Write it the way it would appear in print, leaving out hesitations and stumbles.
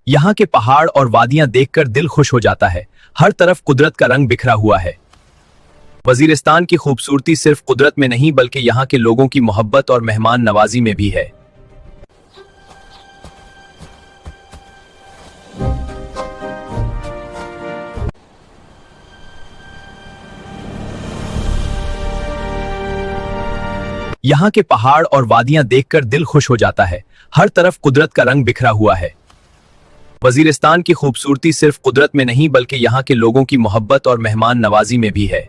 यहाँ के पहाड़ और वादियां देखकर दिल खुश हो जाता है। हर तरफ कुदरत का रंग बिखरा हुआ है। वजीरिस्तान की खूबसूरती सिर्फ कुदरत में नहीं बल्कि यहाँ के लोगों की मोहब्बत और मेहमान नवाजी में भी है। यहाँ के पहाड़ और वादियां देखकर दिल खुश हो जाता है। हर तरफ कुदरत का रंग बिखरा हुआ है। वजीरिस्तान की खूबसूरती सिर्फ कुदरत में नहीं बल्कि यहाँ के लोगों की मोहब्बत और मेहमान नवाजी में भी है।